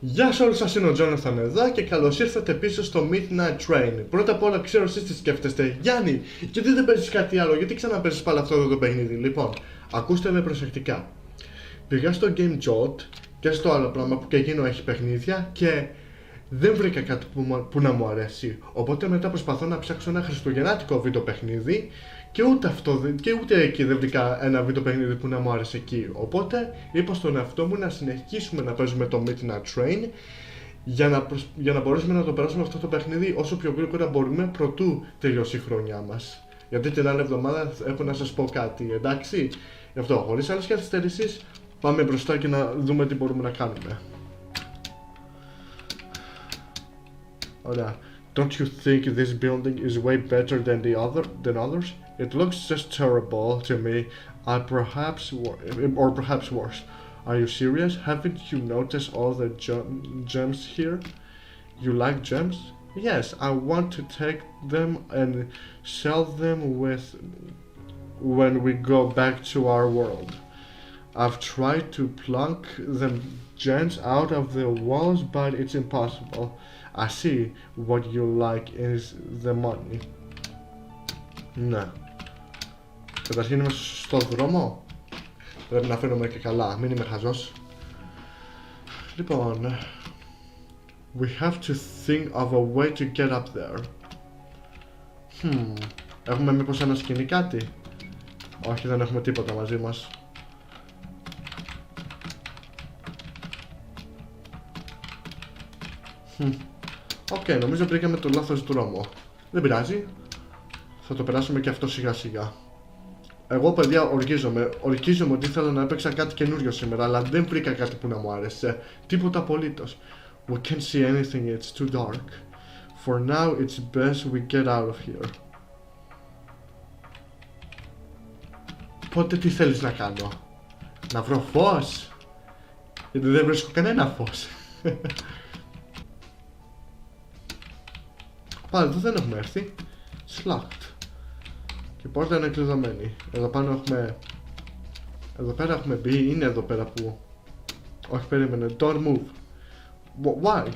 Γεια σε όλους σας, είναι ο Τζόναθαν εδώ και καλώς ήρθατε πίσω στο Midnight Train. Πρώτα απ' όλα, ξέρω εσείς τι σκέφτεστε. Γιάννη, γιατί δεν παίζεις κάτι άλλο, γιατί ξαναπαίζεις πάλι αυτό εδώ το παιχνίδι. Λοιπόν, ακούστε με προσεκτικά. Πήγα στο Game Jot και στο άλλο πράγμα που και εκείνο έχει παιχνίδια και δεν βρήκα κάτι που να μου αρέσει. Οπότε μετά προσπαθώ να ψάξω ένα χριστουγεννάτικο βίντεο παιχνίδι και ούτε εκεί δεν βρήκα ένα βίντεο παιχνίδι που να μου άρεσε εκεί. Οπότε είπα στον εαυτό μου να συνεχίσουμε να παίζουμε το Midnight Train για να μπορέσουμε να το περάσουμε αυτό το παιχνίδι όσο πιο γρήγορα μπορούμε προτού τελειώσει η χρονιά μας. Γιατί την άλλη εβδομάδα έχω να σας πω κάτι, εντάξει? Γι' αυτό, χωρίς άλλες καθυστερήσεις, πάμε μπροστά και να δούμε τι μπορούμε να κάνουμε. Ωραία. Don't you think this building is way better than others? It looks just terrible to me, or perhaps worse. Are you serious? Haven't you noticed all the gems here? You like gems? Yes, I want to take them and sell them when we go back to our world. I've tried to plunk the gems out of the walls, but it's impossible. I see what you like is the money. Ναι. Καταρχήν είμαι στο δρόμο. Πρέπει να φαίνομαι και καλά, μην είμαι χαζός. Λοιπόν, we have to think of a way to get up there. Έχουμε μήπως ένα σκηνή κάτι? Όχι, δεν έχουμε τίποτα μαζί μας. Οκ, νομίζω βρήκαμε το λάθος δρόμο. Δεν πειράζει. Θα το περάσουμε και αυτό σιγά σιγά. Εγώ, παιδιά, ορκίζομαι ότι ήθελα να έπαιξα κάτι καινούριο σήμερα, αλλά δεν βρήκα κάτι που να μου άρεσε. Τίποτα απολύτως. We can't see anything, it's too dark. For now, it's best we get out of here. Πότε τι θέλεις να κάνω? Να βρω φως? Γιατί δεν βρίσκω κανένα φως. Πάλι εδώ δεν έχουμε έρθει. Slacked. Και η πόρτα είναι κλειδωμένη. Εδώ πάνω έχουμε... Εδώ πέρα έχουμε μπει. Είναι εδώ πέρα που... Όχι, περίμενε. Don't move. Why?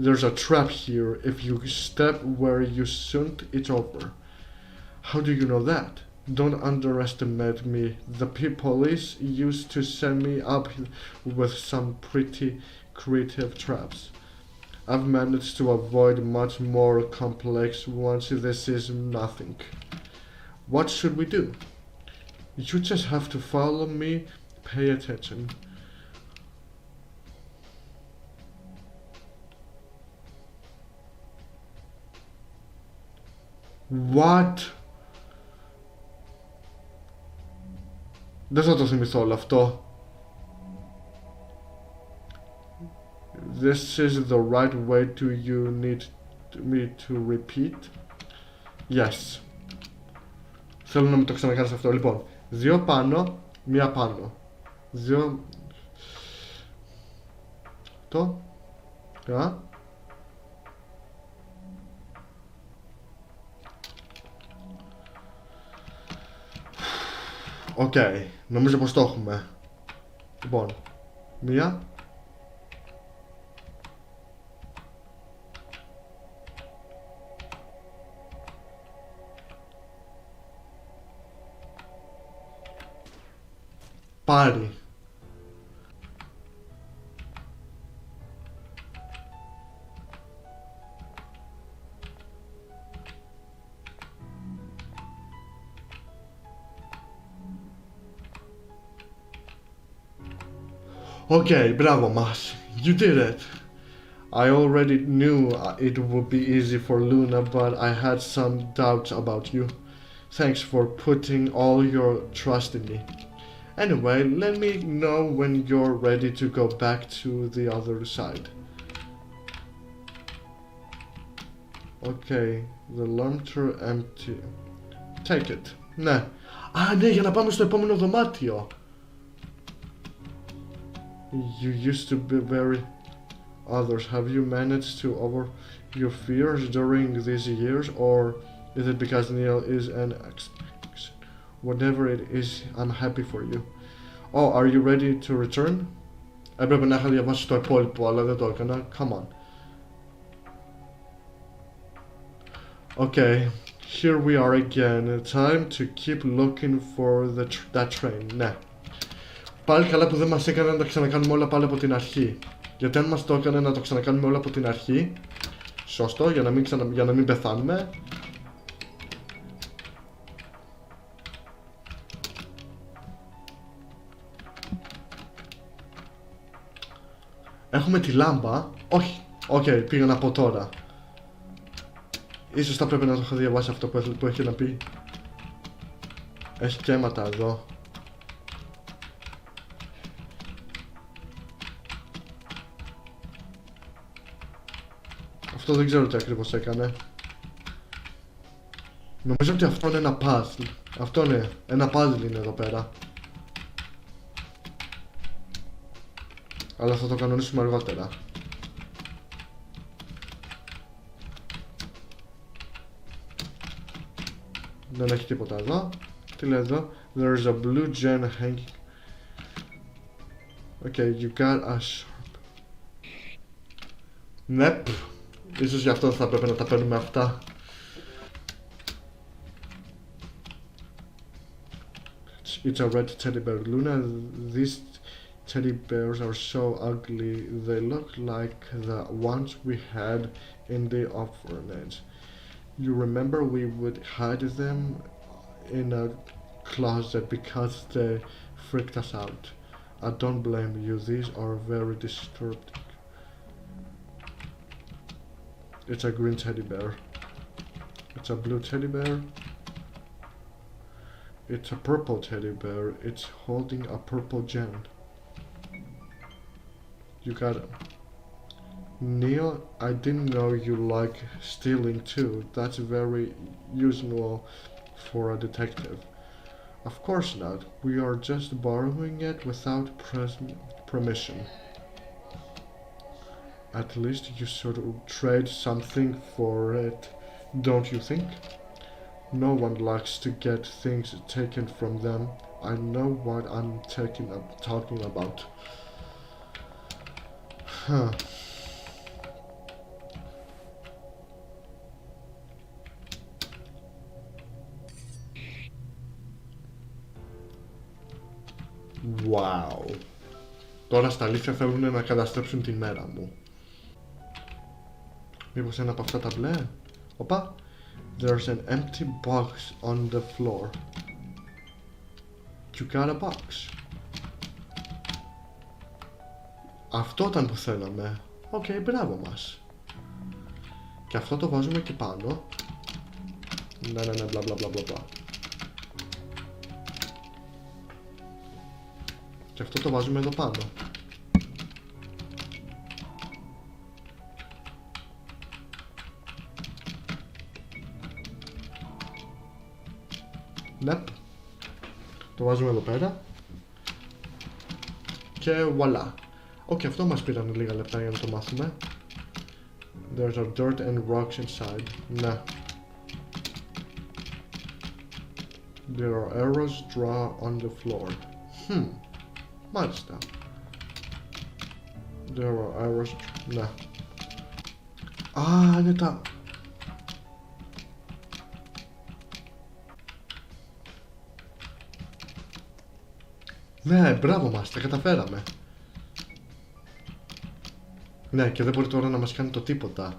There's a trap here. If you step where you shouldn't, it's over. How do you know that? Don't underestimate me. The police used to send me up with some pretty creative traps. I've managed to avoid much more complex ones. This is nothing. What should we do? You just have to follow me. Pay attention. What? Δεν θα το θυμηθώ όλο αυτό. This is the right way to you need me to repeat. Yes. Θέλω να μου το ξανακάνεις αυτό. Λοιπόν, 2 πάνω, 1 πάνω. 2... Το... Οκ, νομίζω πως το έχουμε. Λοιπόν, 1... Πάρει. Okay, μπράβο μας. You did it. I already knew it would be easy for Luna, but I had some doubts about you. Thanks for putting all your trust in me. Anyway, let me know when you're ready to go back to the other side. Okay, the lamp empty. Take it. Ναι. Α, ναι, για να πάμε στο επόμενο δωμάτιο. You used to be very others. Have you managed to over your fears during these years, or is it because Neil is an whatever it is, I'm happy for you. Oh, are you ready to return? Έπρεπε να είχα διαβάσει το υπόλοιπο, αλλά δεν το έκανα. Come on. Okay, here we are again. Time to keep looking for that train. Ναι. Πάλι καλά που δεν μας έκανε να τα ξανακάνουμε όλα πάλι από την αρχή. Γιατί αν μας το έκανε να το ξανακάνουμε όλα από την αρχή, σωστό, για να μην πεθάνουμε. Έχουμε τη λάμπα. Όχι. Οκ, πήγα να πω τώρα. Ίσως θα πρέπει να το έχω διαβάσει αυτό που έχει να πει. Έχει και αίματα εδώ. Αυτό δεν ξέρω τι ακριβώς έκανε. Νομίζω ότι αυτό είναι ένα puzzle. Αυτό είναι, ένα puzzle είναι εδώ πέρα. Αλλά θα το κανονίσουμε αργότερα. Δεν έχει τίποτα εδώ. Τι λέει εδώ? There is a blue gem hanging. Okay, you got a sharp. Νεπ. Ίσως γι' αυτό θα πρέπει να τα παίρνουμε αυτά. It's a red teddy bear. Luna, these teddy bears are so ugly. They look like the ones we had in the orphanage. You remember we would hide them in a closet because they freaked us out. I don't blame you. These are very disturbing. It's a green teddy bear. It's a blue teddy bear. It's a purple teddy bear. It's holding a purple gem. You got it. Neil, I didn't know you like stealing too. That's very usual for a detective. Of course not. We are just borrowing it without permission. At least you should trade something for it, don't you think? No one likes to get things taken from them. I know what I'm talking about. Huh. Wow. Τώρα στα αλήθεια θέλουν να καταστρέψουν τη μέρα μου. Μήπως ένα από αυτά τα μπλε? Οπα. There's an empty box on the floor. You got a box. Αυτό ήταν που θέλαμε. Οκ, μπράβο μας. Και αυτό το βάζουμε εκεί πάνω. Ναι, μπλα μπλα μπλα μπλα. Και αυτό το βάζουμε εδώ πάνω. Ναι. Το βάζουμε εδώ πέρα. Και voilà. Οκ, αυτό μας πήραν λίγα λεπτά για να το μάθουμε. There's a dirt and rocks inside. Ναι. There are arrows drawn on the floor. Μάλιστα. There are arrows. Ναι. Α, είναι τα... Ναι, μπράβο μας, τα καταφέραμε. Ναι, και δεν μπορεί τώρα να μας κάνει το τίποτα.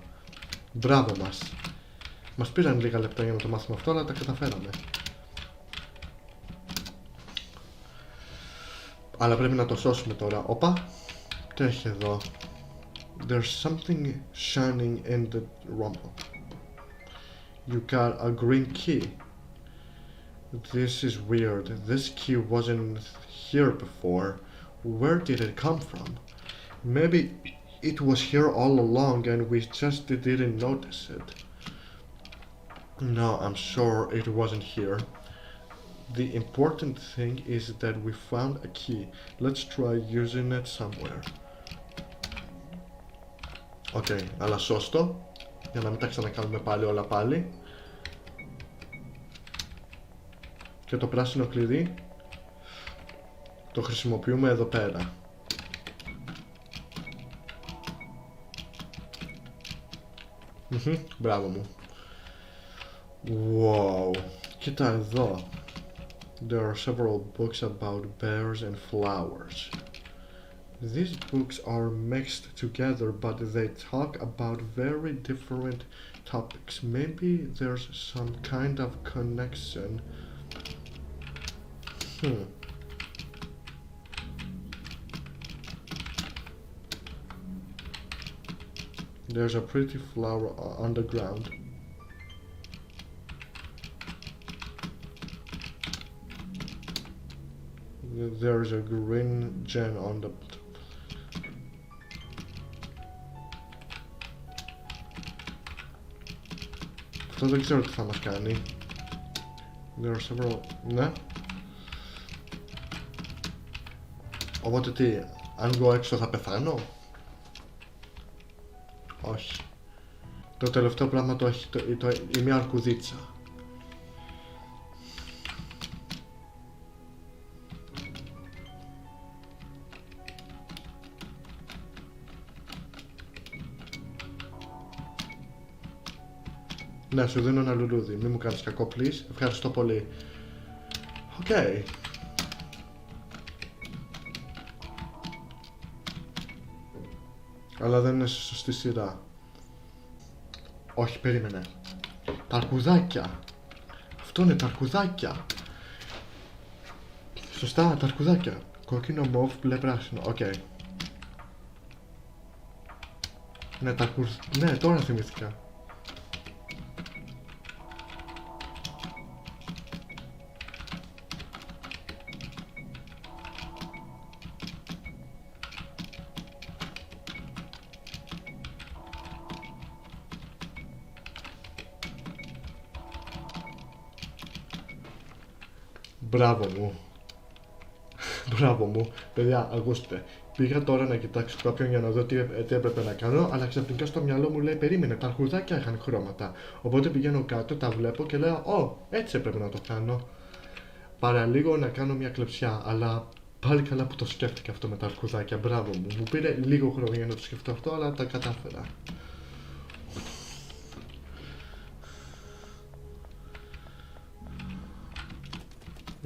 Μπράβο μας. Μας πήραν λίγα λεπτά για να το μάθουμε αυτό, αλλά τα καταφέραμε. Αλλά πρέπει να το σώσουμε τώρα. Όπα. Τι έχει εδώ? There's something shining in the room. You got a green key. This is weird. This key wasn't here before. Where did it come from? Maybe it was here all along and we just didn't notice it. No, I'm sure it wasn't here. The important thing is that we found a key. Let's try using it somewhere. Okay, αλλά σώστο. Για να μην τα ξανακάνουμε πάλι όλα πάλι. Και το πράσινο κλειδί το χρησιμοποιούμε εδώ πέρα. Μπράβο μου. Wow. Κοίτα εδώ. There are several books about bears and flowers. These books are mixed together, but they talk about very different topics. Maybe there's some kind of connection. There's a pretty flower on the ground. There's a green gem on the top. Αυτό δεν ξέρω τι θα μας κάνει. There are several... Ναι. Οπότε τι, αν βγω έξω θα πεθάνω? Όχι. Το τελευταίο πράγμα το έχει η μία αρκουδίτσα. Ναι, σου δίνω ένα λουλούδι. Μη μου κάνεις κακό, please. Ευχαριστώ πολύ. Οκ. Αλλά δεν είναι σε σωστή σειρά. Όχι, περίμενε. Τα αρκουδάκια. Αυτό είναι τα αρκουδάκια. Σωστά, τα αρκουδάκια. Κόκκινο, μοβ, μπλε, πράσινο. Οκ. Ναι, ναι, τώρα θυμήθηκα. Μπράβο μου. Μπράβο μου. Παιδιά, ακούστε. Πήγα τώρα να κοιτάξω κάποιον για να δω τι έπρεπε να κάνω, αλλά ξαφνικά στο μυαλό μου λέει: περίμενε, τα αρχουδάκια είχαν χρώματα. Οπότε πηγαίνω κάτω, τα βλέπω και λέω: Ω, έτσι έπρεπε να το κάνω. Παραλίγο να κάνω μια κλεψιά, αλλά πάλι καλά που το σκέφτηκα αυτό με τα αρχουδάκια. Μπράβο μου. Μου πήρε λίγο χρόνο για να το σκεφτώ αυτό, αλλά τα κατάφερα.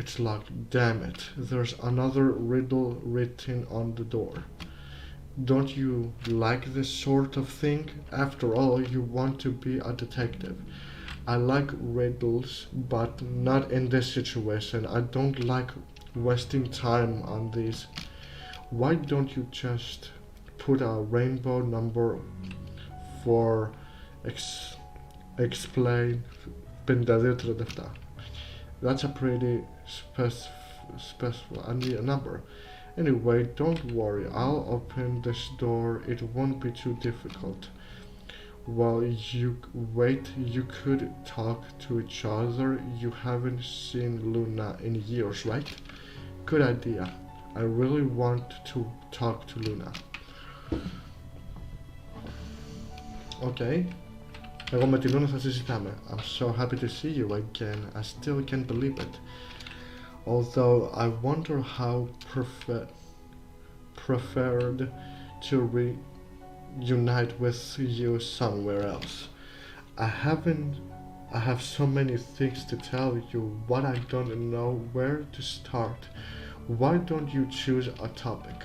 It's locked. Damn it. There's another riddle written on the door. Don't you like this sort of thing? After all, you want to be a detective. I like riddles, but not in this situation. I don't like wasting time on these. Why don't you just put a rainbow number for explain 5237? That's a pretty special number. Anyway, don't worry, I'll open this door. It won't be too difficult. While you wait, you could talk to each other. You haven't seen Luna in years, right? Good idea. I really want to talk to Luna. Okay. Εγώ με τη Luna θα συζητάμε. I'm so happy to see you again. I still can't believe it. Although I wonder how preferred to reunite with you somewhere else. I have so many things to tell you, but I don't know where to start. Why don't you choose a topic?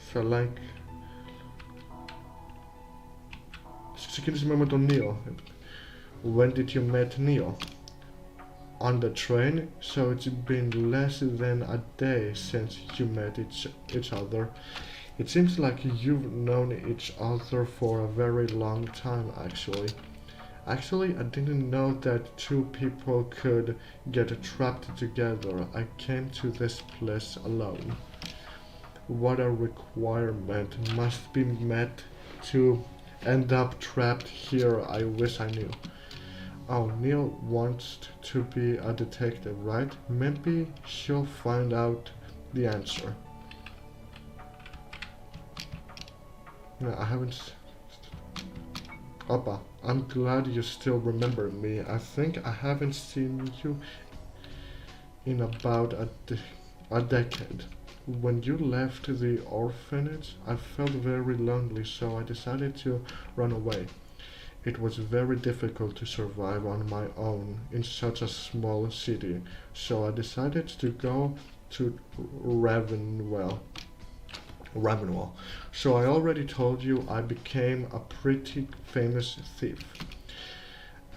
So like... Ξεκινήσουμε με τον Νίο. When did you meet Neo? On the train, so it's been less than a day since you met each other. It seems like you've known each other for a very long time, actually. Actually, I didn't know that two people could get trapped together. I came to this place alone. What a requirement must be met to end up trapped here. I wish I knew. Oh, Neil wants to be a detective, right? Maybe she'll find out the answer. No, I haven't... Oppa, I'm glad you still remember me. I think I haven't seen you in about a decade. When you left the orphanage, I felt very lonely, so I decided to run away. It was very difficult to survive on my own in such a small city, so I decided to go to Ravenwell. Ravenwell. So I already told you I became a pretty famous thief.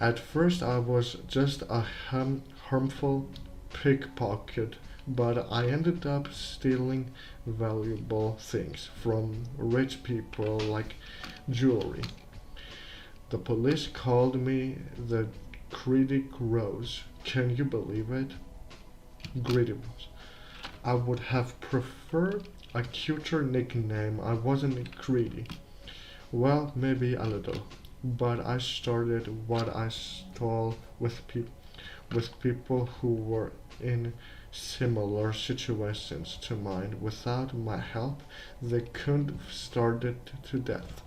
At first I was just a harmful pickpocket, but I ended up stealing valuable things from rich people like jewelry. The police called me the Greedy Rose. Can you believe it? Greedy Rose. I would have preferred a cuter nickname. I wasn't greedy. Well, maybe a little. But I started what I stole with people who were in similar situations to mine. Without my help, they could starve to death.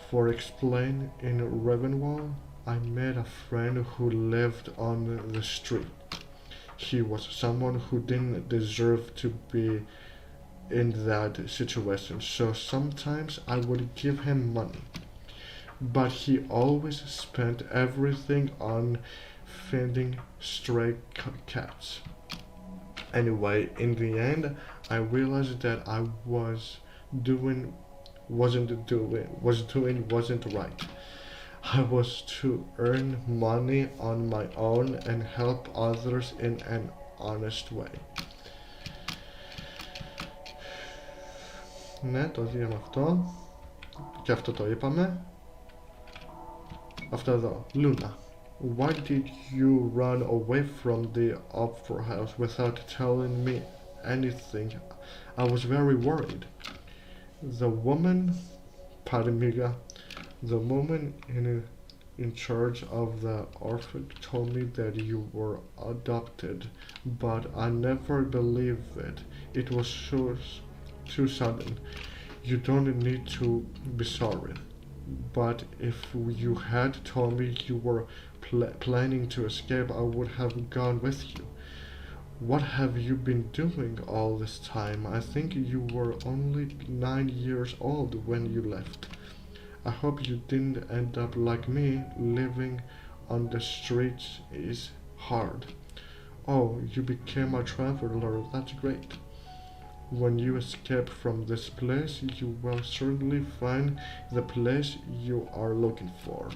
For explain, in Ravenwall, I met a friend who lived on the street. He was someone who didn't deserve to be in that situation, so sometimes I would give him money. But he always spent everything on feeding stray cats. Anyway, in the end, I realized that I was doing wasn't right. I was to earn money on my own and help others in an honest way. Ναι, το δίνω αυτό. Και αυτό το είπαμε. Αυτό εδώ. Luna. Why did you run away from the opera house without telling me anything? I was very worried. The woman, Parmiga, the woman in charge of the orphanage told me that you were adopted, but I never believed it. It was too sudden. You don't need to be sorry. But if you had told me you were planning to escape, I would have gone with you. What have you been doing all this time? I think you were only 9 years old when you left. I hope you didn't end up like me. Living on the streets is hard. Oh, you became a traveler. That's great. When you escape from this place, you will certainly find the place you are looking for.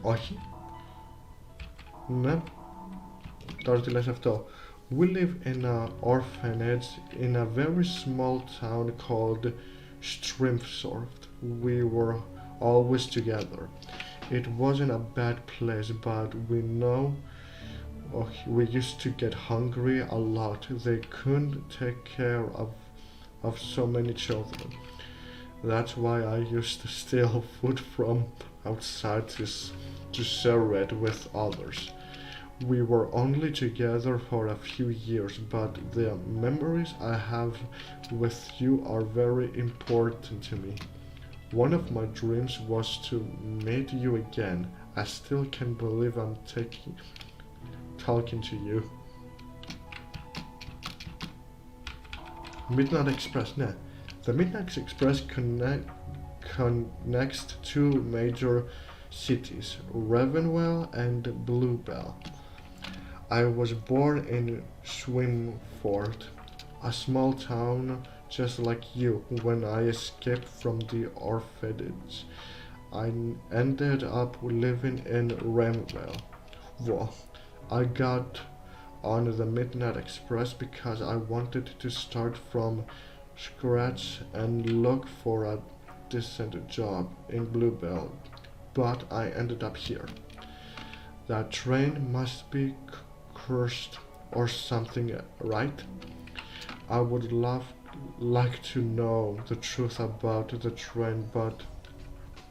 Όχι. Ναι. Τώρα τι λες αυτό. We live in an orphanage in a very small town called Strimthorpe. We were always together. It wasn't a bad place, but we used to get hungry a lot. They couldn't take care of so many children. That's why I used to steal food from outside to share it with others. We were only together for a few years, but the memories I have with you are very important to me. One of my dreams was to meet you again. I still can't believe I'm talking to you. Midnight Express, ναι. The Midnight Express connects two major cities, Ravenwell and Bluebell. I was born in Swimford, a small town just like you. When I escaped from the orphanage, I ended up living in Ravenwell. Well, I got on the Midnight Express because I wanted to start from scratch and look for a decent job in Bluebell, but I ended up here. That train must be cursed or something, right? I would like to know the truth about the train, but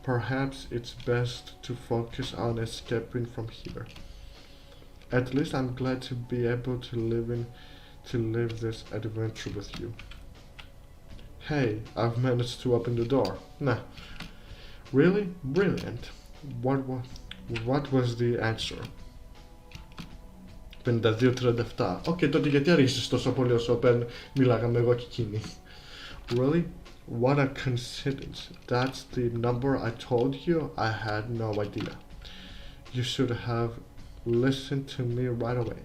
perhaps it's best to focus on escaping from here. At least I'm glad to be able to live this adventure with you. Hey, I've managed to open the door. Nah. Really? Brilliant. What was the answer? 52-37. Οκ, τότε γιατί άργησες τόσο πολύ όσο μιλάγαμε εγώ και εκείνη? Really? What a coincidence. That's the number I told you? I had no idea. You should have listened to me right away.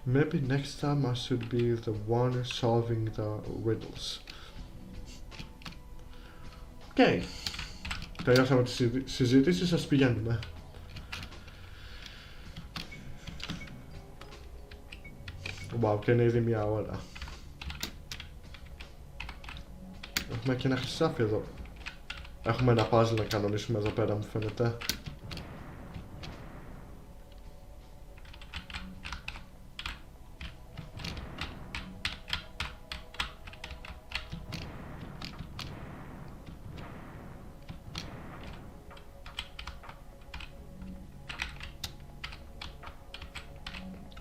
Maybe next time I should be the one solving the riddles. Okay. Τελειώσαμε τη συζήτηση, σας πηγαίνουμε. Wow, και είναι ήδη 1 ώρα. Έχουμε και ένα χρυσάφι εδώ. Έχουμε ένα puzzle να κανονίσουμε εδώ πέρα, μου φαίνεται.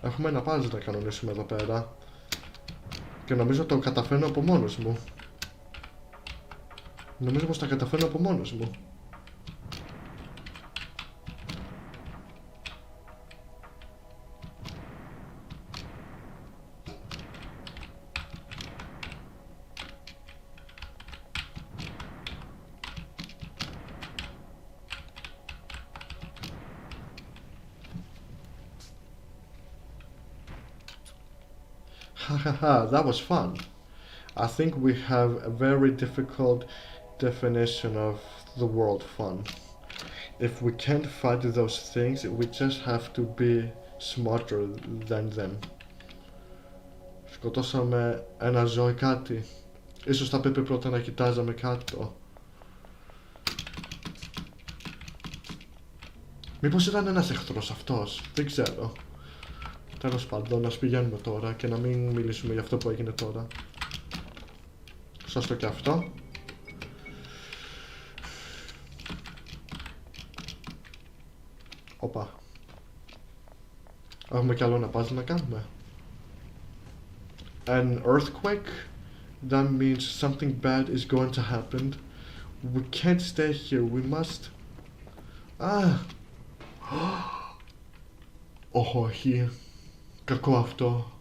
Έχουμε ένα puzzle να κανονίσουμε εδώ πέρα. Και νομίζω το καταφέρνω από μόνος μου. Νομίζω πως τα καταφέρνω από μόνος μου. Hahaha, that was fun. I think we have a very difficult definition of the word fun. If we can't find those things, we just have to be smarter than them. Σκοτώσαμε ένα ζώο κάτι. Ίσως θα πρέπει πρώτα να κοιτάζαμε κάτω. Μήπως ήταν ένας εχθρός αυτός, δεν ξέρω. Τέλος πάντων, ας πηγαίνουμε τώρα και να μην μιλήσουμε για αυτό που έγινε τώρα. Σωστό και αυτό. Οπα. Έχουμε κι άλλο ένα puzzle να κάνουμε. An earthquake? That means something bad is going to happen. We can't stay here, we must... Όχι. Κακό αυτό.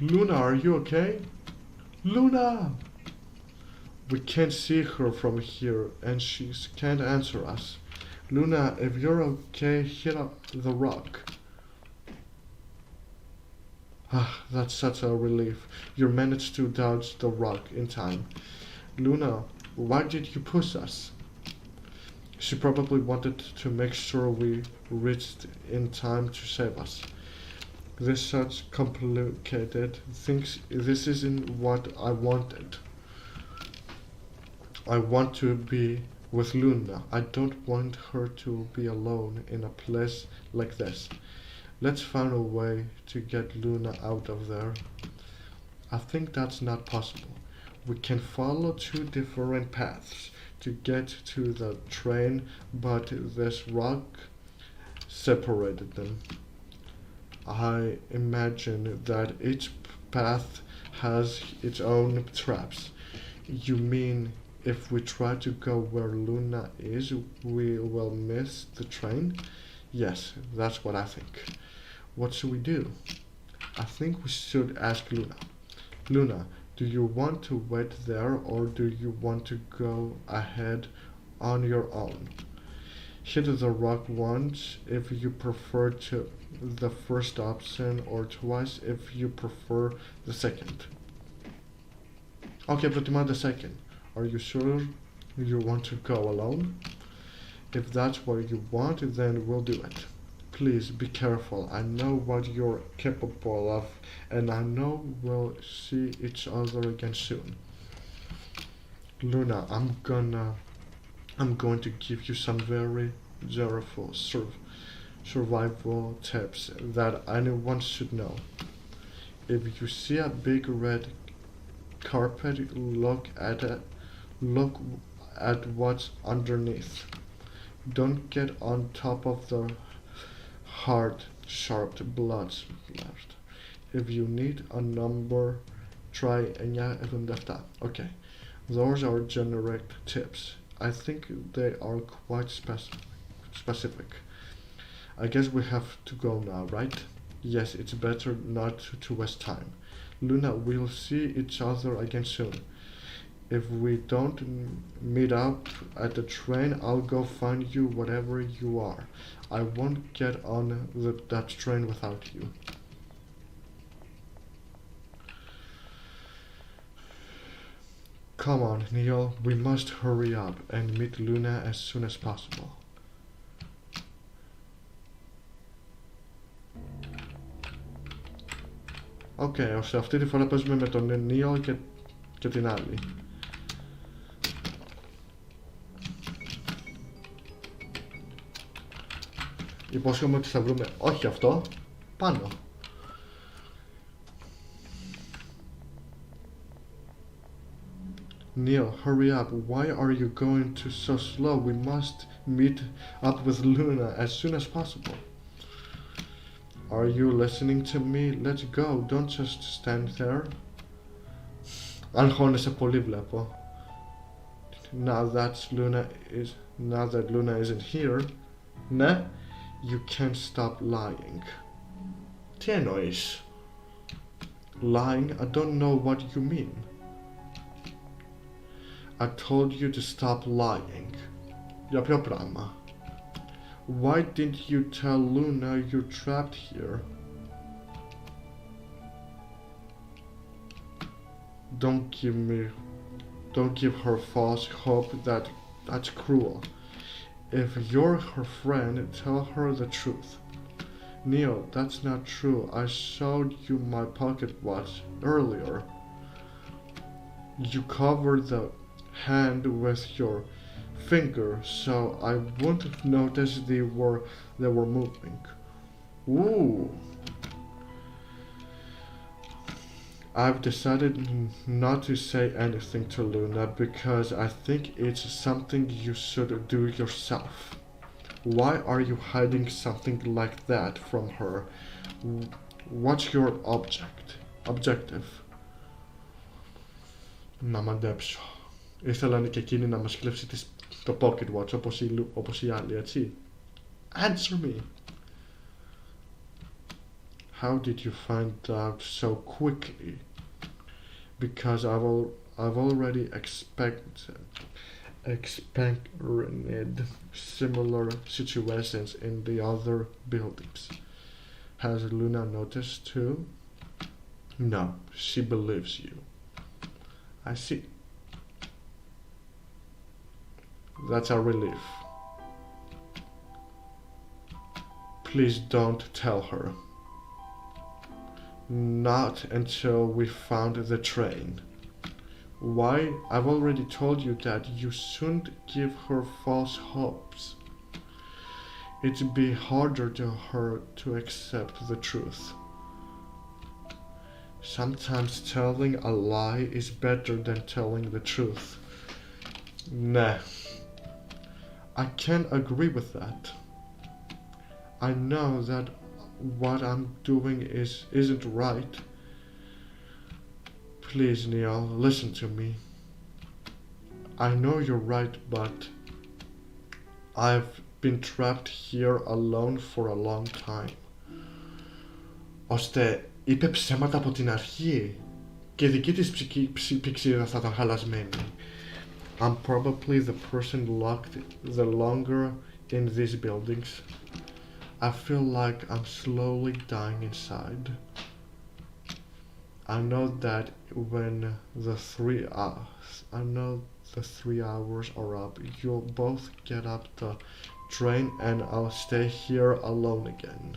Luna, are you okay? Luna! We can't see her from here and she can't answer us. Luna, if you're okay, hit up the rock. That's such a relief. You managed to dodge the rock in time. Luna, why did you push us? She probably wanted to make sure we reached in time to save us. This such complicated things. This isn't what I wanted. I want to be with Luna. I don't want her to be alone in a place like this. Let's find a way to get Luna out of there. I think that's not possible. We can follow 2 different paths to get to the train, but this rock separated them. I imagine that each path has its own traps. You mean if we try to go where Luna is, we will miss the train? Yes, that's what I think. What should we do? I think we should ask Luna. Luna, do you want to wait there or do you want to go ahead on your own? Hit the rock once if you prefer to the first option or twice if you prefer the second. Okay, προτιμά the second. Are you sure you want to go alone? If that's what you want, then we'll do it. Please be careful. I know what you're capable of, and I know we'll see each other again soon. Luna, I'm going to give you some very powerful survival tips that anyone should know. If you see a big red carpet, look at it. Look at what's underneath. Don't get on top of the hard, sharp blood splash. If you need a number, try 977. Okay, those are generic tips. I think they are quite specific. I guess we have to go now, right? Yes, it's better not to waste time. Luna, we'll see each other again soon. If we don't meet up at the train, I'll go find you wherever you are. I won't get on that train without you. Come on, Neil, we must hurry up and meet Luna as soon as possible. Okay, ώστε αυτή τη φορά παίζουμε με τον Neil και την άλλη. Υπόσχομαι ότι θα βρούμε όχι αυτό, πάνω. Neil, hurry up. Why are you going so slow? We must meet up with Luna as soon as possible. Are you listening to me? Let's go. Don't just stand there. Αγχώνεσαι πολύ, βλέπω. Now that Luna isn't here, ναι, you can't stop lying. Τι εννοείς? Lying? I don't know what you mean. I told you to stop lying. Για ποιο πράγμα? Why didn't you tell Luna you're trapped here? Don't give her false hope. That's cruel. If you're her friend, tell her the truth. Neil, that's not true. I showed you my pocket watch earlier. You covered the hand with your finger, so I wouldn't have noticed they were moving. Ooh. I've decided not to say anything to Luna because I think it's something you should do yourself. Why are you hiding something like that from her? What's your objective? Να μαντέψω. Ήθελαν και εκείνη να μας κλέψει το pocket watch όπως οι άλλοι, έτσι. Answer me. How did you find out so quickly? Because I've already experienced similar situations in the other buildings. Has Luna noticed too? No, she believes you. I see. That's a relief. Please don't tell her. Not until we found the train. Why? I've already told you that you shouldn't give her false hopes. It'd be harder to her to accept the truth. Sometimes telling a lie is better than telling the truth. Nah. I can't agree with that. I know that what I'm doing isn't right. Please, Neil, listen to me. I know you're right, but I've been trapped here alone for a long time. Ώστε είπε ψέματα από την αρχή και η δική της πηξίδα θα ήταν χαλασμένη. I'm probably the person locked the longer in these buildings. I feel like I'm slowly dying inside. I know that when the 3 hours are up, you'll both get up the train and I'll stay here alone again.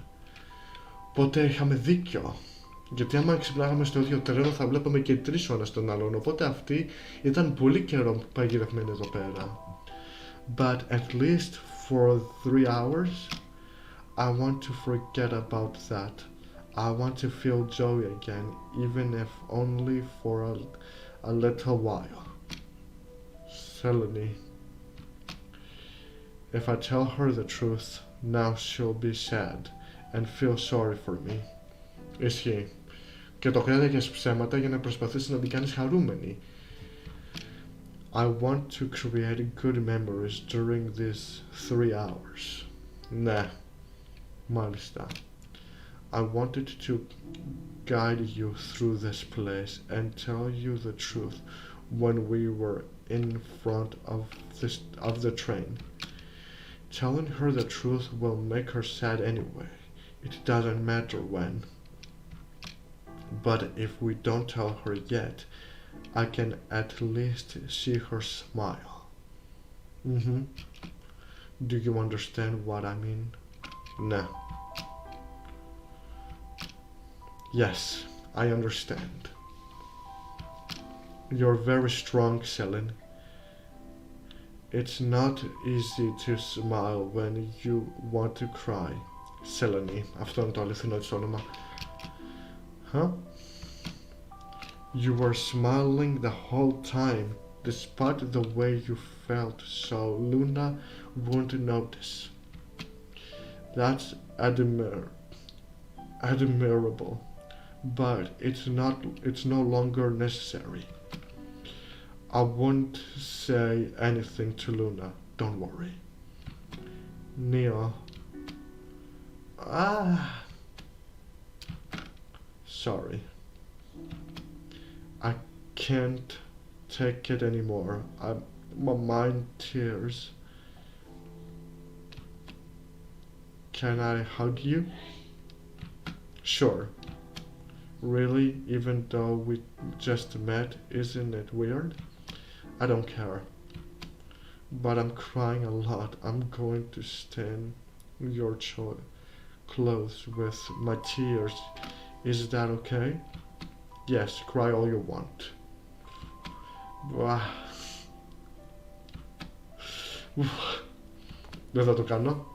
Οπότε είχαμε δίκιο. Γιατί άμα ξυπνάγαμε στο ίδιο τρένο θα βλέπαμε και 3 ώρες τον άλλον. Οπότε αυτοί ήταν πολύ καιρό παγιδευμένοι εδώ πέρα. But at least for 3 hours, I want to forget about that. I want to feel joy again, even if only for a little while. Selene. If I tell her the truth, now she'll be sad and feel sorry for me. Ισχύει. Και το κράταγες ψέματα για να προσπαθήσεις να την κάνεις χαρούμενη. I want to create good memories during these 3 hours. Ναι. Μάλιστα. I wanted to guide you through this place and tell you the truth when we were in front of the train. Telling her the truth will make her sad anyway. It doesn't matter when. But if we don't tell her yet, I can at least see her smile. Do you understand what I mean? No. Yes, I understand. You're very strong, Selene. It's not easy to smile when you want to cry. Selene, αυτό είναι το αληθινό της όνομα. Huh? You were smiling the whole time, despite the way you felt, so Luna won't notice. That's admirable, but it's no longer necessary. I won't say anything to Luna, don't worry. Neil. Sorry. I can't take it anymore. My mind tears. Can I hug you? Sure. Really, even though we just met, isn't it weird? I don't care. But I'm crying a lot. I'm going to stain your clothes with my tears. Is that okay? Yes, cry all you want. Δεν θα το κάνω.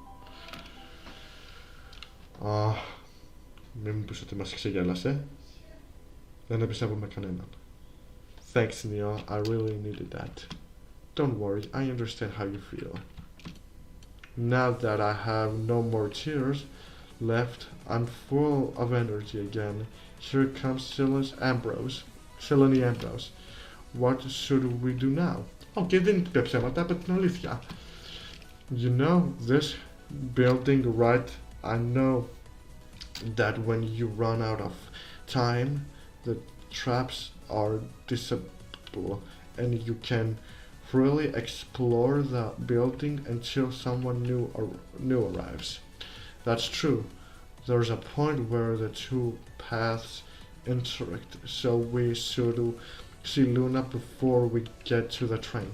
Μην μου πεις ότι μας ξεγέλασε. Δεν εμπιστεύομαι κανέναν. Thanks, Neil. I really needed that. Don't worry, I understand how you feel. Now that I have no more tears left, I'm full of energy again. Here comes Selene Ambrose. What should we do now? Okay, δεν είπε ψέματα, είπε την αλήθεια. You know this building, right? I know that when you run out of time, the traps are disable and you can freely explore the building until someone new arrives. That's true. There's a point where the two paths interact, so we should see Luna before we get to the train.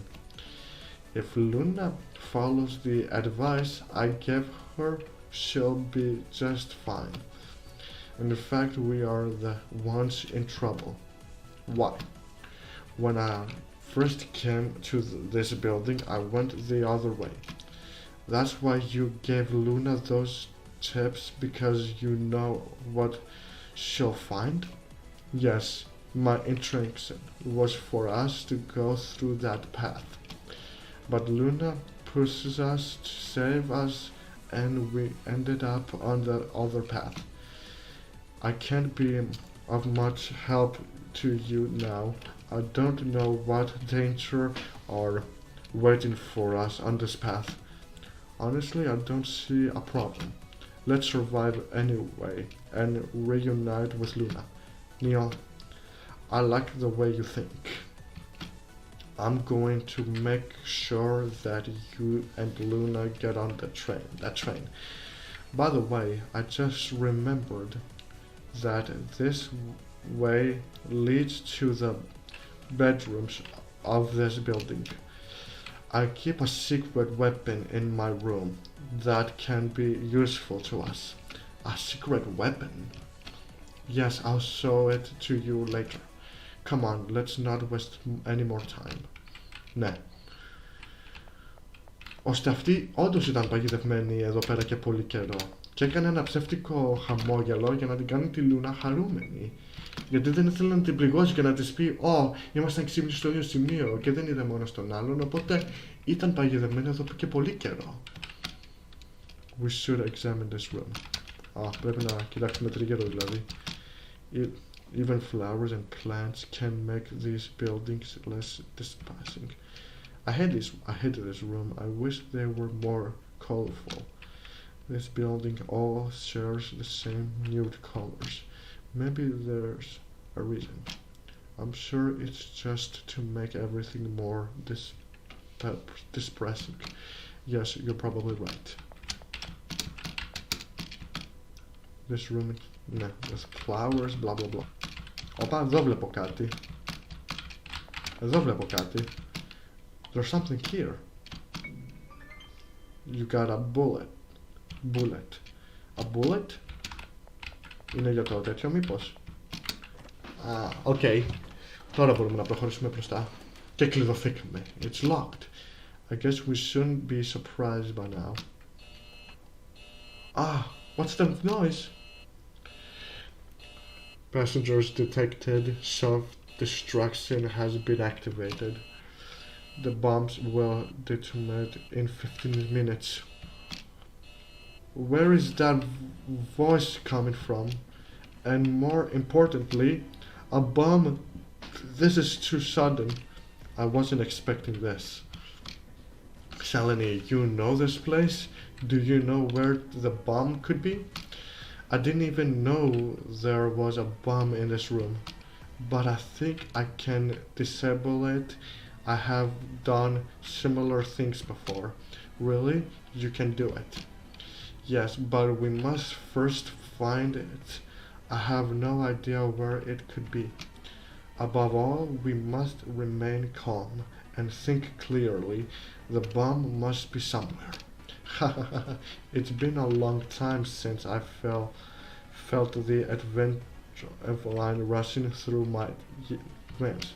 If Luna follows the advice I gave her, she'll be just fine. And in fact, we are the ones in trouble. Why? When I first came to this building, I went the other way. That's why you gave Luna those tips, because you know what she'll find? Yes, my intention was for us to go through that path. But Luna pushes us to save us and we ended up on the other path. I can't be of much help to you now. I don't know what danger are waiting for us on this path. Honestly, I don't see a problem. Let's survive anyway and reunite with Luna. Neil, I like the way you think. I'm going to make sure that you and Luna get on that train. By the way, I just remembered that this way leads to the bedrooms of this building. I keep a secret weapon in my room that can be useful to us. A secret weapon? Yes, I'll show it to you later. Come on, let's not waste any more time. Ναι. Ώστε αυτή όντως ήταν παγιδευμένη εδώ πέρα και πολύ καιρό. Και έκανε ένα ψεύτικο χαμόγελο για να την κάνει τη Λούνα χαρούμενη. Γιατί δεν ήθελε να την πληγώσει και να της πει ήμασταν ξύπνοι στο ίδιο σημείο και δεν είδε μόνο στον άλλον, οπότε ήταν παγιδευμένη εδώ και πολύ καιρό. We should examine this room. Πρέπει να κοιτάξουμε τριγύρω δηλαδή. Even flowers and plants can make these buildings less distressing. I hate this room. I wish they were more colorful. This building all shares the same nude colors. Maybe there's a reason. I'm sure it's just to make everything more depressing. Yes, you're probably right. This room, ναι, with flowers, blah blah blah. Όπα, εδώ βλέπω κάτι. Εδώ βλέπω κάτι. There's something here. You got a bullet. A bullet? Είναι για το τέτοιο μήπως? Οκ. Τώρα μπορούμε να προχωρήσουμε μπροστά. Και κλειδωθήκαμε. It's locked. I guess we shouldn't be surprised by now. What's that noise? Passengers detected. Self-destruction has been activated. The bombs will detonate in 15 minutes. Where is that voice coming from? And more importantly, a bomb. This is too sudden. I wasn't expecting this. Selene, you know this place? Do you know where the bomb could be? I didn't even know there was a bomb in this room, but I think I can disable it. I have done similar things before. Really? You can do it? Yes, but we must first find it. I have no idea where it could be. Above all, we must remain calm and think clearly. The bomb must be somewhere. It's been a long time since I felt the adrenaline rushing through my veins.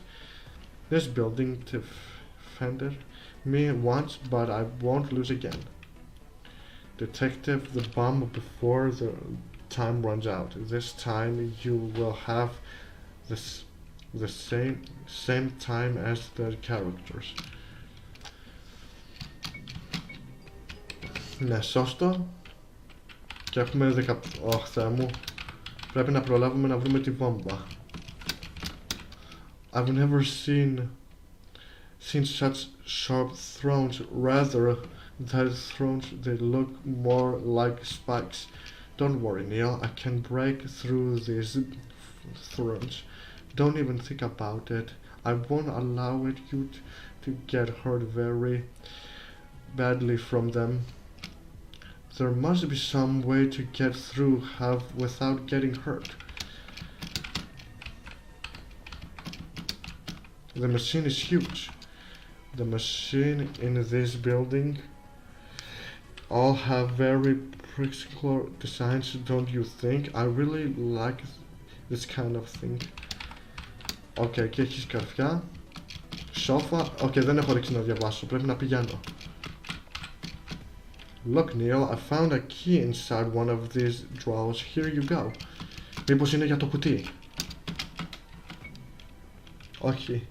This building defended me once, but I won't lose again. Detective the bomb before the time runs out. This time you will have the same time as the characters. Ναι, σώστο. Και έχουμε 10... Θεέ μου. Πρέπει να προλάβουμε να βρούμε τη βόμβα. I've never seen such sharp thrones. Rather than thrones, they look more like spikes. Don't worry, Neil. I can break through these thrones. Don't even think about it. I won't allow you to get hurt very badly from them. There must be some way to get through without getting hurt. The machine is huge. The machine in this building all have very particular designs, don't you think? I really like this kind of thing. Okay, και έχεις καρφιά. Σόφα. Okay, δεν έχω ρίξει να διαβάσω. Πρέπει να πηγαίνω. Look, Neil, I found a key inside one of these drawers. Here you go. Μήπως είναι για το κουτί? Όχι.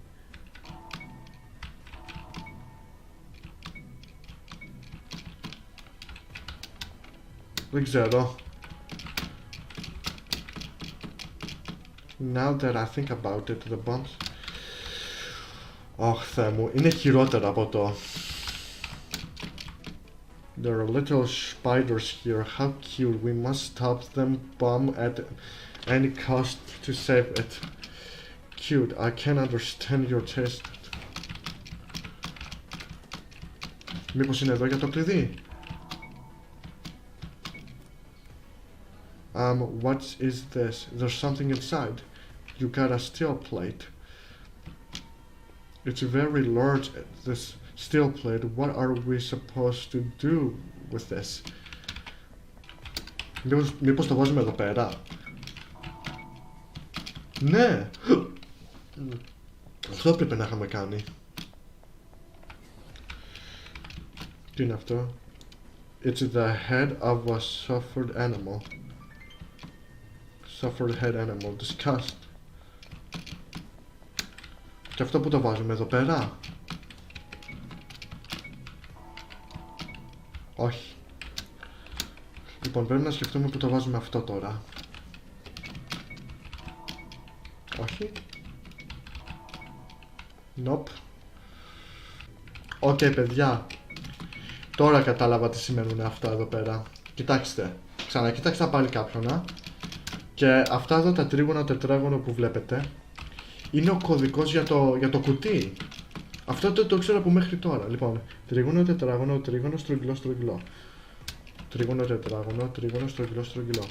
Δεν ξέρω. Now that I think about it, the bombs... Θεέ μου, είναι χειρότερα από το... There are little spiders here. How cute. We must stop them bomb at any cost to save it. Cute. I can't understand your taste. Μήπως είναι εδώ για το κλειδί? What is this? There's something inside. You got a steel plate. It's very large, this steel plate. What are we supposed to do with this? Μήπως το βάζουμε εδώ πέρα? Ναι! Αυτό πρέπει να είχαμε κάνει. Τι είναι αυτό? It's the head of a suffered animal. Suffered head animal. Disgust. Και αυτό που το βάζουμε εδώ πέρα? Όχι. Λοιπόν, πρέπει να σκεφτούμε που το βάζουμε αυτό τώρα. Όχι. Nope. Οκ, παιδιά. Τώρα κατάλαβα τι σημαίνουν αυτά εδώ πέρα. Κοιτάξτε, ξανακοίταξα πάλι κάποιον. Και αυτά εδώ τα τρίγωνα τετράγωνα που βλέπετε είναι ο κωδικός για το κουτί. Αυτό το ξέρω από μέχρι τώρα. Λοιπόν, τρίγωνο, τετράγωνο, τρίγωνο, στρογγυλό, στρογγυλό. Τρίγωνο, τετράγωνο, τρίγωνο, στρογγυλό, στρογγυλό.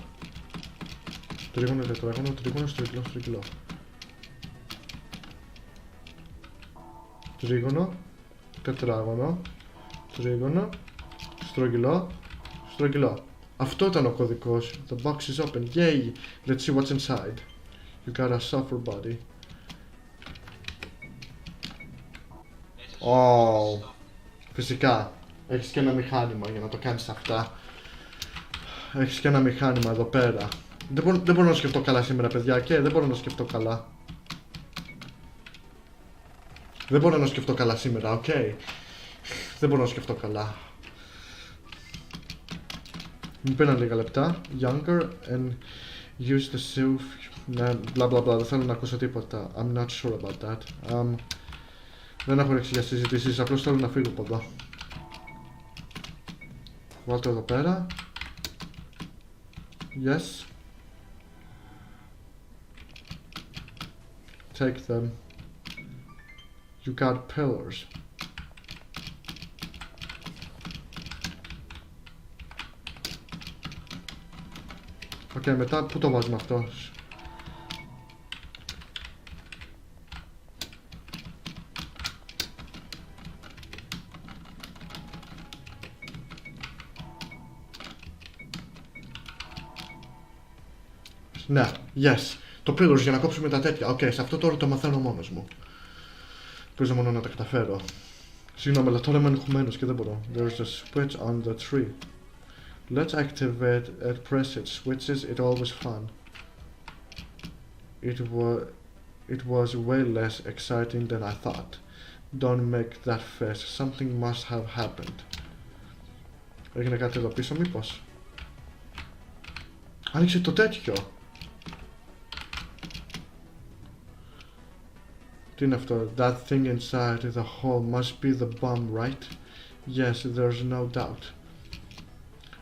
Τρίγωνο, τετράγωνο, τρίγωνο, στρογγυλό, στρογγυλό. Τρίγωνο, τετράγωνο, τρίγωνο, στρογγυλό, στρογγυλό. Αυτό ήταν ο κωδικός. The box is open. Yay! Let's see what's inside. You got a software body. Oh. Φυσικά. Έχεις και ένα μηχάνημα για να το κάνεις αυτά. Έχεις και ένα μηχάνημα εδώ πέρα. Δεν μπορώ να σκεφτώ καλά σήμερα, παιδιά, και δεν μπορώ να σκεφτώ καλά. Δεν μπορώ να σκεφτώ καλά σήμερα, οκ. Δεν μπορώ να σκεφτώ καλά. Μου πήραν λίγα λεπτά. Younger and use the self. Ναι, μπλα μπλα μπλα. Δεν θέλω να ακούσω τίποτα. I'm not sure about that. Δεν έχω ρίξει για συζητήσεις. Απλώς θέλω να φύγω από εδώ. Βάλτε εδώ πέρα. Yes. Take them. You got pillars. Οκ, μετά πού το βάζουμε αυτό? Ναι, yes. Το pillars για να κόψουμε τα τέτοια. Οκ, σε αυτό τώρα το μαθαίνω μόνος μου. Πρέπει μόνο να τα καταφέρω. Συγγνώμη, αλλά τώρα είμαι ανοιχμένος και δεν μπορώ. There's a switch on the tree. Let's activate and press it. Switches, it always fun. It was way less exciting than I thought. Don't make that face. Something must have happened. Έγινε κάτι εδώ πίσω μήπως? Άνοιξε το τέτοιο. Τι είναι αυτό? That thing inside the hole must be the bomb, right? Yes, there's no doubt.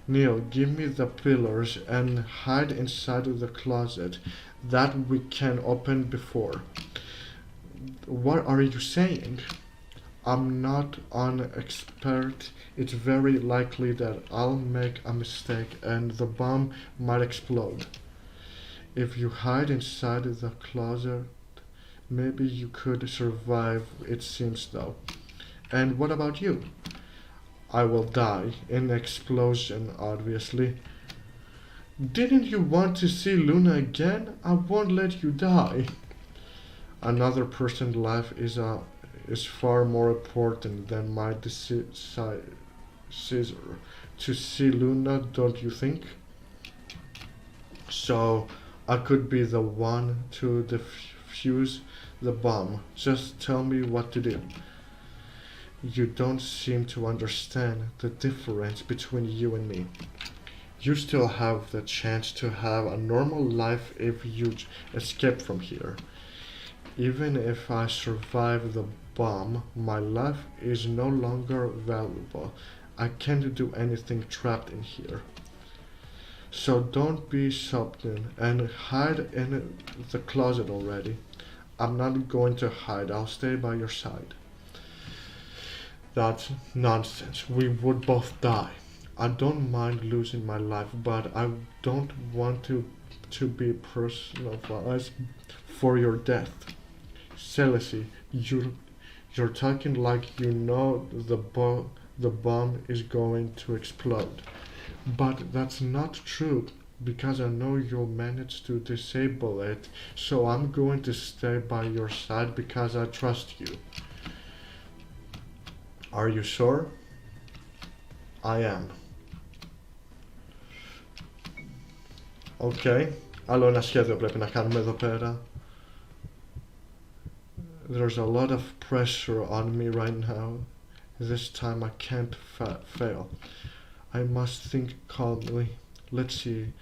Neil, give me the pillars and hide inside the closet that we can open before. What are you saying? I'm not an expert. It's very likely that I'll make a mistake and the bomb might explode. If you hide inside the closet, maybe you could survive, it seems though. And what about you? I will die in explosion, obviously. Didn't you want to see Luna again? I won't let you die. Another person's life is far more important than my desire to see Luna, don't you think? So I could be the one to defuse the bomb. Just tell me what to do. You don't seem to understand the difference between you and me. You still have the chance to have a normal life if you escape from here. Even if I survive the bomb, my life is no longer valuable. I can't do anything trapped in here. So don't be stubborn and hide in the closet already. I'm not going to hide. I'll stay by your side. That's nonsense. We would both die. I don't mind losing my life, but I don't want to be personalized for your death. Celicy, you're talking like you know the bomb is going to explode. But that's not true, because I know you'll manage to disable it, so I'm going to stay by your side because I trust you. Are you sure? I am. Okay. Άλλο ένα σχέδιο πρέπει να κάνουμε εδώ πέρα. There's a lot of pressure on me right now. This time I can't fail. I must think calmly. Let's see.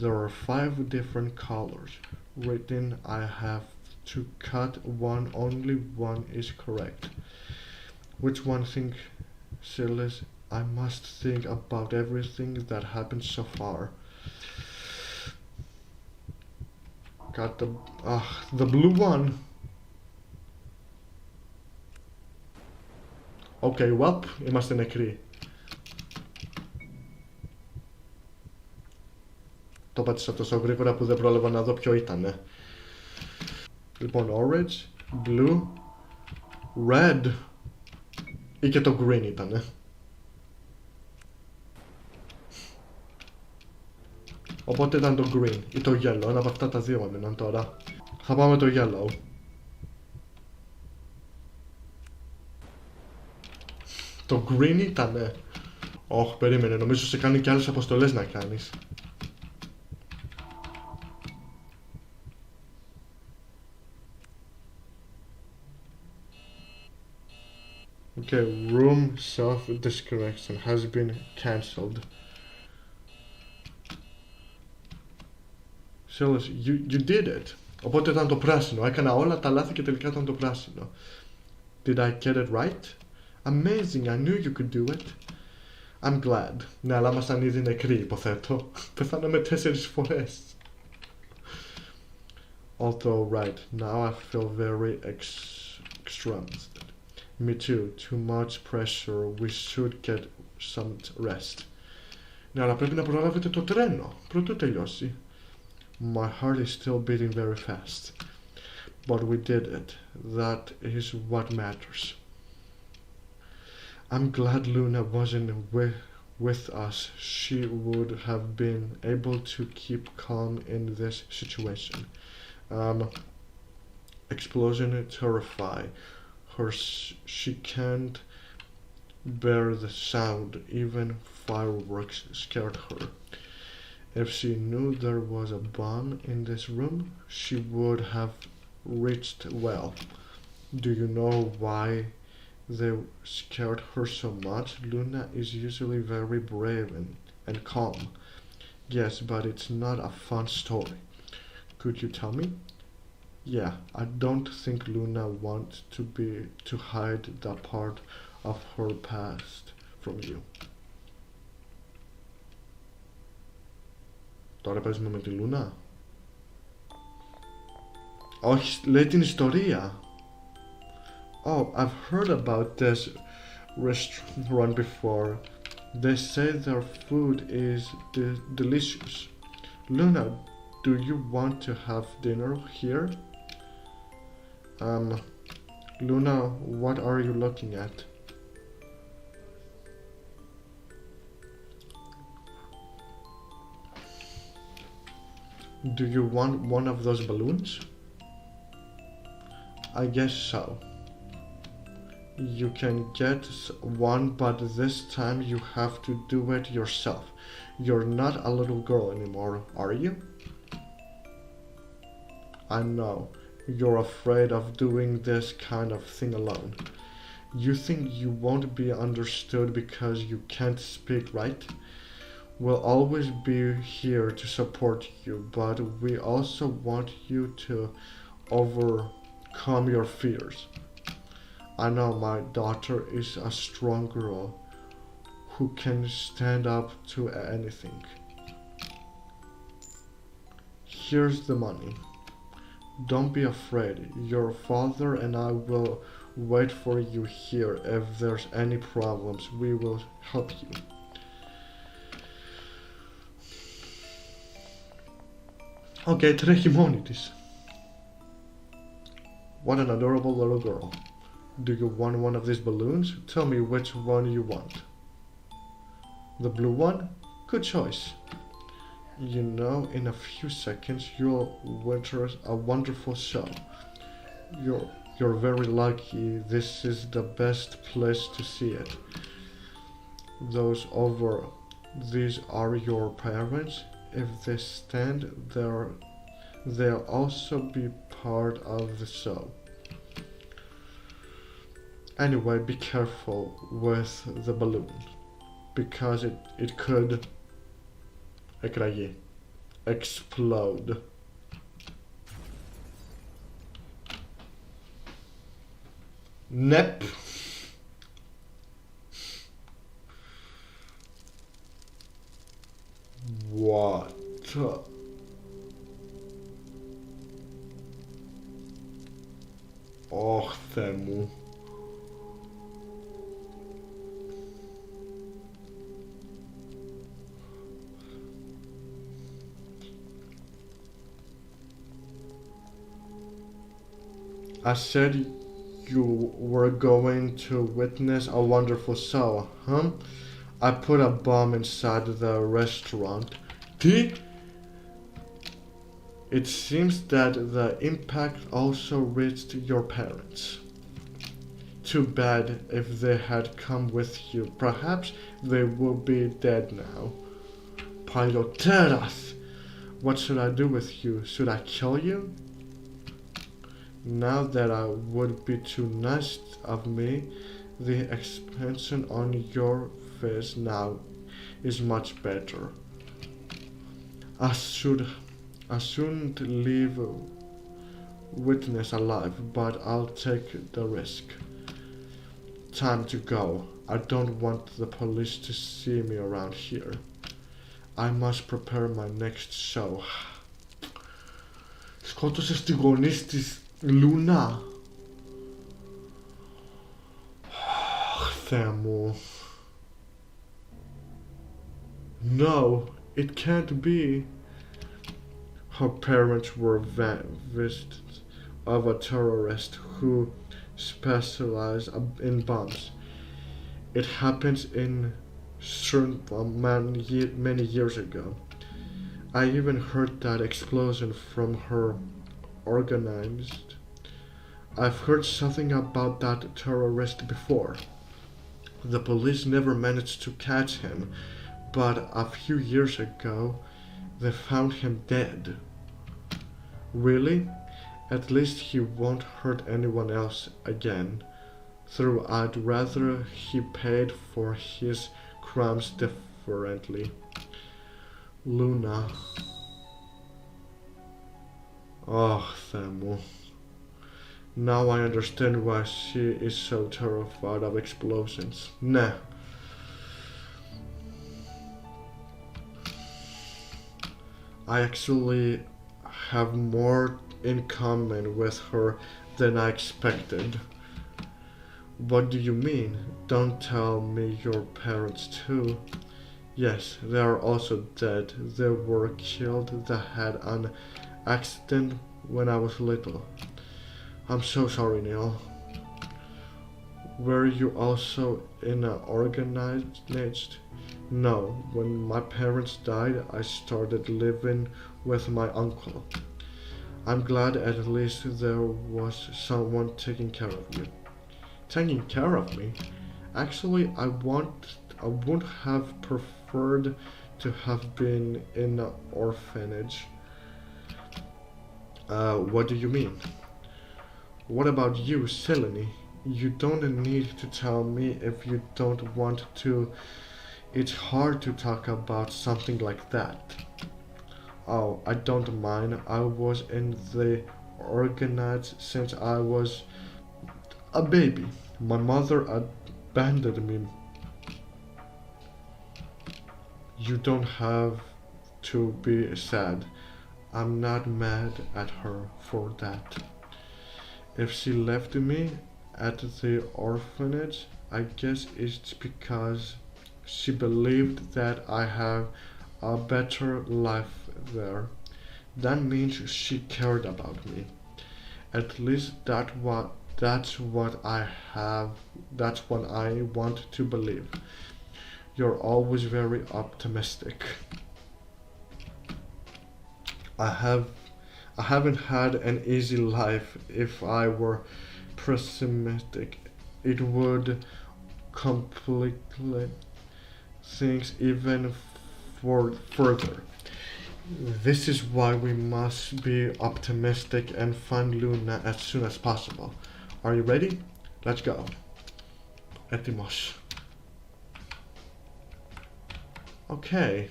There are 5 different colors written. I have to cut one. Only one is correct. Which one think Silas I must think about everything that happened so far. Got the blue one. Okay, well, είμαστε νεκροί. Το πάτησα τόσο γρήγορα που δεν πρόλαβα να δω ποιο ήτανε. Λοιπόν, orange, blue, red ή και το green ήτανε. Οπότε ήταν το green ή το yellow, ένα από αυτά τα δύο έμειναν τώρα. Θα πάμε το yellow. Το green ήτανε. Όχι, περίμενε, νομίζω σε κάνει και άλλες αποστολές να κάνεις. Okay, room self-disconnection has been cancelled. Selous, you did it. Οπότε ήταν το πράσινο. Έκανα όλα τα λάθη και τελικά ήταν το πράσινο. Did I get it right? Amazing, I knew you could do it. I'm glad. Ναι, αλλά ήμασταν ήδη νεκροί, υποθέτω. Πεθάναμε 4 φορές. Although, right, now I feel very exhausted. Me too, too much pressure, we should get some rest. Ναι, αλλά πρέπει να προλάβετε το τρένο, πρωτού τελειώσει. My heart is still beating very fast. But we did it. That is what matters. I'm glad Luna wasn't with us. She would have been able to keep calm in this situation. Explosion terrify her. She can't bear the sound. Even fireworks scared her. If she knew there was a bomb in this room, she would have reached well. Do you know why they scared her so much? Luna is usually very brave and calm. Yes, but it's not a fun story. Could you tell me? Yeah, I don't think Luna wants to hide that part of her past from you. Τώρα παίζουμε με τη Λούνα. Όχι, λέει την ιστορία. Oh, I've heard about this restaurant before. They say their food is delicious. Luna, do you want to have dinner here? Luna, what are you looking at? Do you want one of those balloons? I guess so. You can get one, but this time you have to do it yourself. You're not a little girl anymore, are you? I know. You're afraid of doing this kind of thing alone. You think you won't be understood because you can't speak, right? We'll always be here to support you, but we also want you to overcome your fears. I know my daughter is a strong girl who can stand up to anything. Here's the money. Don't be afraid. Your father and I will wait for you here. If there's any problems, we will help you. Okay, τρέχει μόνη της. What an adorable little girl. Do you want one of these balloons? Tell me which one you want. The blue one? Good choice. You know, in a few seconds you'll witness a wonderful show. You're very lucky. This is the best place to see it. These are your parents. If they stand there, they'll also be part of the show. Anyway, be careful with the balloon, because it could explode. Nep. Ωχ, Θεέ μου. I said you were going to witness a wonderful show, huh? I put a bomb inside the restaurant. Τι? It seems that the impact also reached your parents. Too bad. If they had come with you, perhaps they would be dead now. Παγιδευμένοι. What should I do with you? Should I kill you? Now that I would be too nice of me, the expression on your face now is much better. I shouldn't leave witness alive, but I'll take the risk. Time to go. I don't want the police to see me around here. I must prepare my next show. Σκότωσες τη γονείς της Λούνα. Θεέ μου. No, it can't be. Her parents were victims of a terrorist who specialized in bombs. It happened in many years ago. I even heard that explosion from her organized. I've heard something about that terrorist before. The police never managed to catch him, but a few years ago they found him dead. Really? At least he won't hurt anyone else again. Though I'd rather he paid for his crimes differently. Luna. Oh, Θεέ μου. Now I understand why she is so terrified of explosions. Ναι. I actually have more in common with her than I expected. What do you mean? Don't tell me your parents too. Yes, they are also dead. They were killed. They had an accident when I was little. I'm so sorry, Neil. Were you also in an organized? No, when my parents died, I started living with my uncle. I'm glad at least there was someone taking care of me. Taking care of me? Actually, I would have preferred to have been in an orphanage. What do you mean? What about you, Selene? You don't need to tell me if you don't want to. It's hard to talk about something like that. Oh, I don't mind. I was in the organized since I was a baby. My mother abandoned me. You don't have to be sad. I'm not mad at her for that. If she left me at the orphanage, I guess it's because she believed that I have a better life there. That means she cared about me. At least that's what I want to believe. You're always very optimistic. I haven't had an easy life. If I were pessimistic, it would complicate things even further. This is why we must be optimistic and find Luna as soon as possible. Are you ready? Let's go. Έτοιμος. Okay.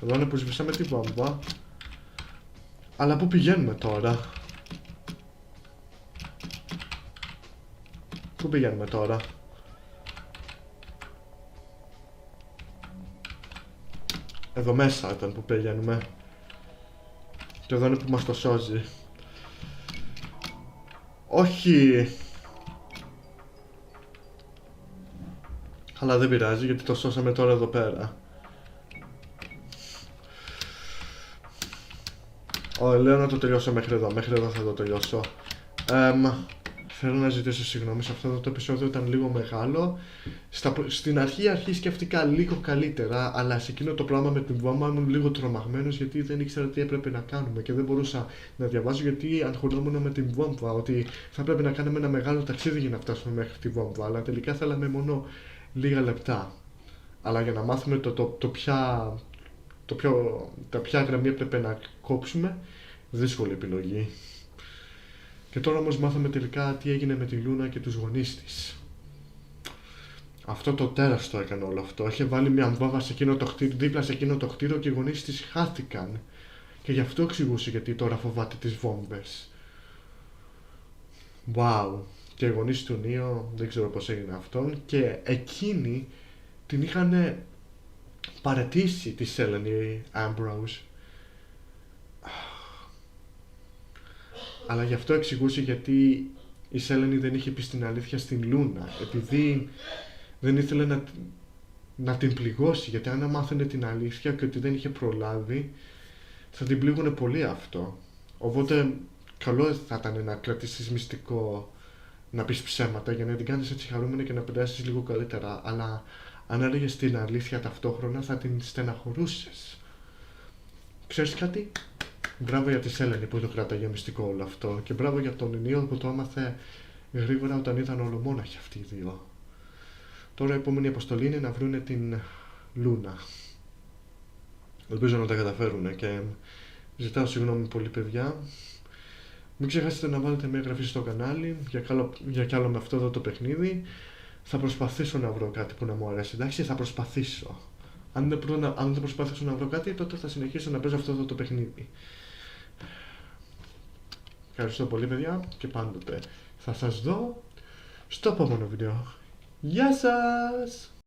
Εδώ είναι που σβήσαμε τη βόμβα. Αλλά πού πηγαίνουμε τώρα? Πού πηγαίνουμε τώρα? Εδώ μέσα ήταν που πηγαίνουμε. Και εδώ είναι που μας το σώζει. Όχι. Αλλά δεν πειράζει γιατί το σώσαμε τώρα εδώ πέρα. Λέω να το τελειώσω μέχρι εδώ θα το τελειώσω. Θέλω να ζητήσω συγγνώμη, σε αυτό το επεισόδιο ήταν λίγο μεγάλο. Στην αρχή σκέφτηκα λίγο καλύτερα, αλλά σε εκείνο το πράγμα με την βόμβα ήμουν λίγο τρομαγμένος γιατί δεν ήξερα τι έπρεπε να κάνουμε και δεν μπορούσα να διαβάσω γιατί αγχωνόμουν με την βόμβα. Ότι θα πρέπει να κάνουμε ένα μεγάλο ταξίδι για να φτάσουμε μέχρι τη βόμβα, αλλά τελικά θέλαμε μόνο λίγα λεπτά. Αλλά για να μάθουμε τα ποια γραμμή έπρεπε να κόψουμε, δύσκολη επιλογή. Και τώρα όμως μάθαμε τελικά τι έγινε με τη Λούνα και τους γονείς της. Αυτό το τέρας το έκανε όλο αυτό. Είχε βάλει μια βόμβα δίπλα σε εκείνο το χτίριο και οι γονείς της χάθηκαν. Και γι' αυτό εξηγούσε γιατί τώρα φοβάται τις βόμβες. Wow. Και οι γονείς του Νίο, δεν ξέρω πώς έγινε αυτόν. Και εκείνοι την είχαν παραιτήσει τη Selene Ambrose. Αλλά γι' αυτό εξηγούσε γιατί η Selene δεν είχε πει στην αλήθεια στην Λούνα. Επειδή δεν ήθελε να την πληγώσει. Γιατί αν μάθαινε την αλήθεια και ότι δεν είχε προλάβει, θα την πλήγωνε πολύ αυτό. Οπότε καλό θα ήταν να κρατήσεις μυστικό, να πεις ψέματα για να την κάνεις έτσι χαρούμενη και να περάσεις λίγο καλύτερα. Αλλά αν έλεγες την αλήθεια ταυτόχρονα θα την στεναχωρούσες. Ξέρεις κάτι? Μπράβο για τη Selene που το κράταγε μυστικό όλο αυτό. Και μπράβο για τον Νίο που το έμαθε γρήγορα όταν ήταν ολομόναχοι αυτοί οι δύο. Τώρα η επόμενη αποστολή είναι να βρούνε την Λούνα. Ελπίζω να τα καταφέρουν και ζητάω συγγνώμη πολύ παιδιά. Μην ξεχάσετε να βάλετε μια εγγραφή στο κανάλι για κι άλλο με αυτό εδώ το παιχνίδι. Θα προσπαθήσω να βρω κάτι που να μου αρέσει, εντάξει, θα προσπαθήσω. Αν δεν προσπαθήσω να βρω κάτι, τότε θα συνεχίσω να παίζω αυτό εδώ το παιχνίδι. Ευχαριστώ πολύ παιδιά και πάντοτε θα σας δω στο επόμενο βίντεο. Γεια σας!